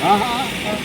5:30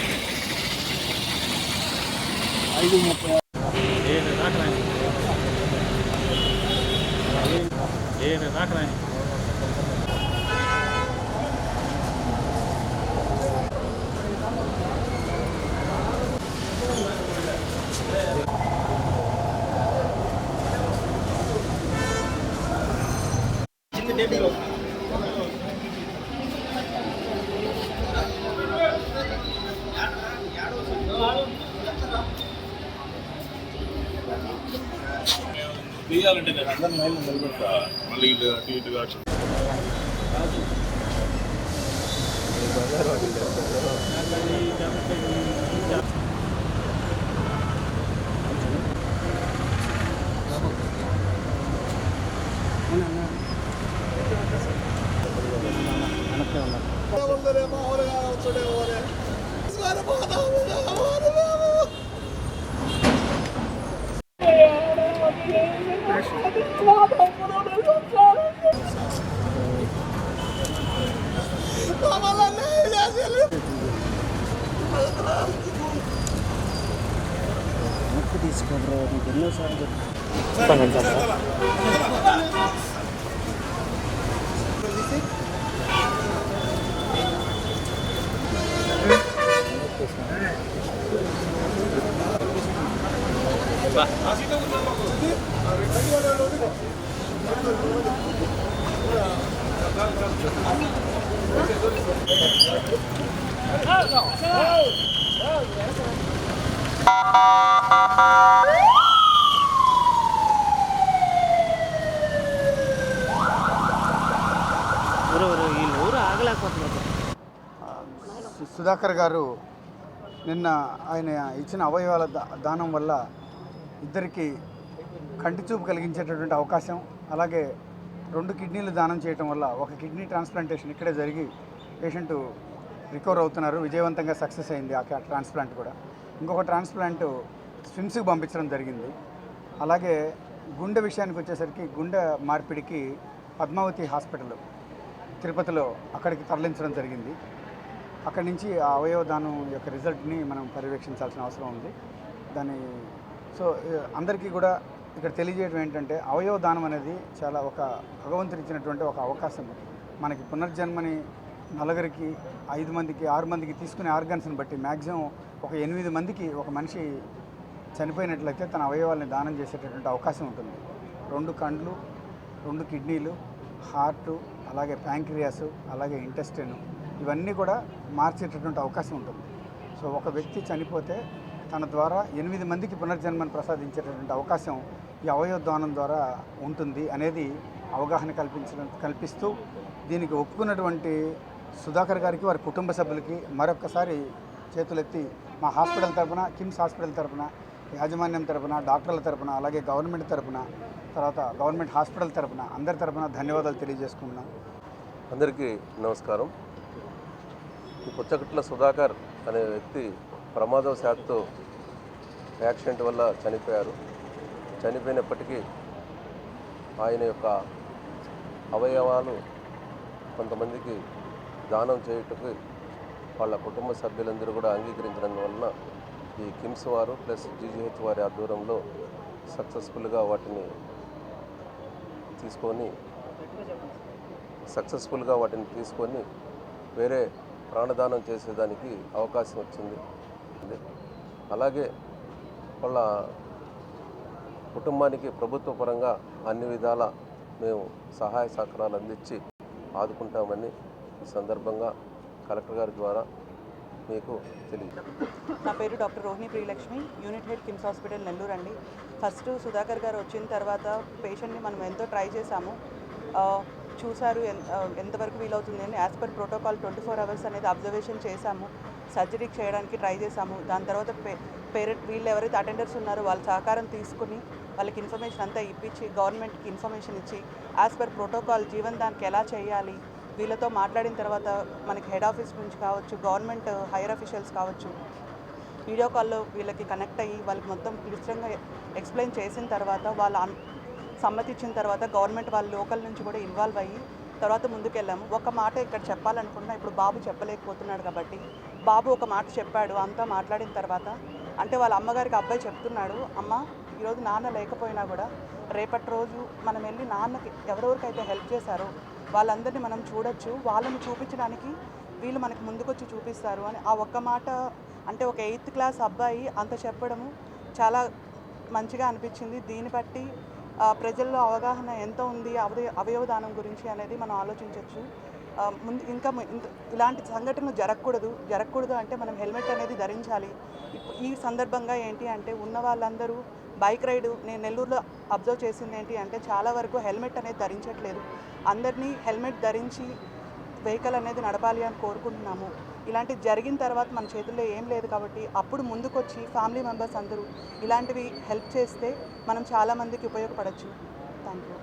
తీయాలంటే నేను అందరిని లైన్లో నిలబెడతా. మళ్ళీ అటు ఇటుగా తీసుకోండి. మీకు ఎన్నోసార్లు సుధాకర్ గారు నిన్న ఆయన ఇచ్చిన అవయవాల దానం వల్ల ఇద్దరికి కంటి చూపు కలిగించేటటువంటి అవకాశం, అలాగే 2 కిడ్నీలు దానం చేయటం వల్ల ఒక కిడ్నీ ట్రాన్స్ప్లాంటేషన్ ఇక్కడే జరిగి పేషెంట్ రికవర్ అవుతున్నారు. విజయవంతంగా సక్సెస్ అయింది ఆ ట్రాన్స్ప్లాంట్ కూడా. ఇంకొక ట్రాన్స్ప్లాంట్ స్విమ్స్కి పంపించడం జరిగింది. అలాగే గుండె విషయానికి వచ్చేసరికి గుండె మార్పిడికి పద్మావతి హాస్పిటల్ తిరుపతిలో అక్కడికి తరలించడం జరిగింది. అక్కడి నుంచి ఆ అవయవ దానం యొక్క రిజల్ట్ని మనం పర్యవేక్షించాల్సిన అవసరం ఉంది. అందరికీ కూడా ఇక్కడ తెలియజేయడం ఏంటంటే అవయవ దానం అనేది చాలా ఒక భగవంతుడు ఇచ్చినటువంటి ఒక అవకాశం. మనకి పునర్జన్మని 4కి 5 మందికి 6 మందికి తీసుకునే ఆర్గాన్స్ని బట్టి మ్యాక్సిమం ఒక 8 మందికి ఒక మనిషి చనిపోయినట్లయితే తన అవయవాల్ని దానం చేసేటటువంటి అవకాశం ఉంటుంది. 2 కండ్లు, 2 కిడ్నీలు, హార్టు, అలాగే ప్యాంక్రియాస్, అలాగే ఇంటెస్టైన్, ఇవన్నీ కూడా మార్చేటటువంటి అవకాశం ఉంటుంది. సో ఒక వ్యక్తి చనిపోతే తన ద్వారా 8 మందికి పునర్జన్మను ప్రసాదించేటటువంటి అవకాశం ఈ అవయవ దానం ద్వారా ఉంటుంది అనేది అవగాహన కల్పిస్తూ దీనికి ఒప్పుకున్నటువంటి సుధాకర్ గారికి, వారి కుటుంబ సభ్యులకి మరొక్కసారి చేతులెత్తి మా హాస్పిటల్ తరపున, కిమ్స్ హాస్పిటల్ తరపున, యాజమాన్యం తరపున, డాక్టర్ల తరపున, అలాగే గవర్నమెంట్ తరపున, తర్వాత గవర్నమెంట్ హాస్పిటల్ తరపున అందరి తరపున ధన్యవాదాలు తెలియజేసుకుంటున్నాం. అందరికీ నమస్కారం. ఈ పుచ్చకట్ల సుధాకర్ అనే వ్యక్తి ప్రమాదవశాత్తు యాక్సిడెంట్ వల్ల చనిపోయారు. చనిపోయినప్పటికీ ఆయన యొక్క అవయవాలు కొంతమందికి దానం చేయుటకు వాళ్ళ కుటుంబ సభ్యులందరూ కూడా అంగీకరించడం వలన ఈ కిమ్స్ వారు ప్లస్ జీజీహెచ్ వారి ఆధ్వర్యంలో సక్సెస్ఫుల్గా వాటిని తీసుకొని వేరే ప్రాణదానం చేసేదానికి అవకాశం వచ్చింది. అలాగే వాళ్ళ కుటుంబానికి ప్రభుత్వ పరంగా అన్ని విధాల మేము సహాయ సహకారాలు అందించి ఆదుకుంటామని ఈ సందర్భంగా కలెక్టర్ గారి ద్వారా మీకు తెలియదు. నా పేరు doctor Rohini Priyalakshmi, unit head KIMS hospital Nellore అండి. ఫస్ట్ సుధాకర్ గారు వచ్చిన తర్వాత పేషెంట్ని మనం ఎంతో ట్రై చేశాము, చూశారు ఎంతవరకు వీలవుతుంది అని. యాజ్ పర్ ప్రోటోకాల్ 24 hours అనేది అబ్జర్వేషన్ చేశాము, సర్జరీ చేయడానికి ట్రై చేశాము. దాని తర్వాత పేరెంట్ వీళ్ళు ఎవరైతే అటెండర్స్ ఉన్నారో వాళ్ళ సహకారం తీసుకుని వాళ్ళకి ఇన్ఫర్మేషన్ అంతా ఇప్పించి గవర్నమెంట్కి ఇన్ఫర్మేషన్ ఇచ్చి యాజ్ పర్ ప్రోటోకాల్ జీవన్ దానికి ఎలా చేయాలి వీళ్ళతో మాట్లాడిన తర్వాత మనకి హెడ్ ఆఫీస్ నుంచి కావచ్చు, గవర్నమెంట్ హైయర్ అఫీషియల్స్ కావచ్చు, వీడియో కాల్లో వీళ్ళకి కనెక్ట్ అయ్యి వాళ్ళకి మొత్తం క్లిష్టంగా ఎక్స్ప్లెయిన్ చేసిన తర్వాత వాళ్ళు సమ్మతి ఇచ్చిన తర్వాత గవర్నమెంట్ వాళ్ళు లోకల్ నుంచి కూడా ఇన్వాల్వ్ అయ్యి తర్వాత ముందుకెళ్ళాము. ఒక మాట ఇక్కడ చెప్పాలనుకున్నా, ఇప్పుడు బాబు చెప్పలేకపోతున్నాడు కాబట్టి బాబు ఒక మాట చెప్పాడు. అంతా మాట్లాడిన తర్వాత అంటే వాళ్ళ అమ్మగారికి అబ్బాయి చెప్తున్నాడు, అమ్మ ఈరోజు నాన్న లేకపోయినా కూడా రేపటి రోజు మనం వెళ్ళి నాన్నకి ఎవరెవరికైతే హెల్ప్ చేశారో వాళ్ళందరినీ మనం చూడొచ్చు, వాళ్ళని చూపించడానికి వీళ్ళు మనకు ముందుకొచ్చి చూపిస్తారు అని ఆ ఒక్క మాట. అంటే ఒక 8th క్లాస్ అబ్బాయి అంత చెప్పడము చాలా మంచిగా అనిపించింది. దీన్ని బట్టి ప్రజల్లో అవగాహన ఎంత ఉంది అవయవదానం గురించి అనేది మనం ఆలోచించవచ్చు. ముందు ఇంకా ఇలాంటి సంఘటనలు జరగకూడదు అంటే మనం హెల్మెట్ అనేది ధరించాలి. ఈ సందర్భంగా ఏంటి అంటే ఉన్న వాళ్ళందరూ బైక్ రైడ్ నేను నెల్లూరులో అబ్జర్వ్ చేసింది ఏంటి అంటే చాలా వరకు హెల్మెట్ అనేది ధరించట్లేదు. అందరినీ హెల్మెట్ ధరించి వెహికల్ అనేది నడపాలి అని కోరుకుంటున్నాము. ఇలాంటివి జరిగిన తర్వాత మన చేతుల్లో ఏం లేదు కాబట్టి అప్పుడు ముందుకొచ్చి ఫ్యామిలీ మెంబర్స్ అందరూ ఇలాంటివి హెల్ప్ చేస్తే మనం చాలామందికి ఉపయోగపడవచ్చు. Thank you.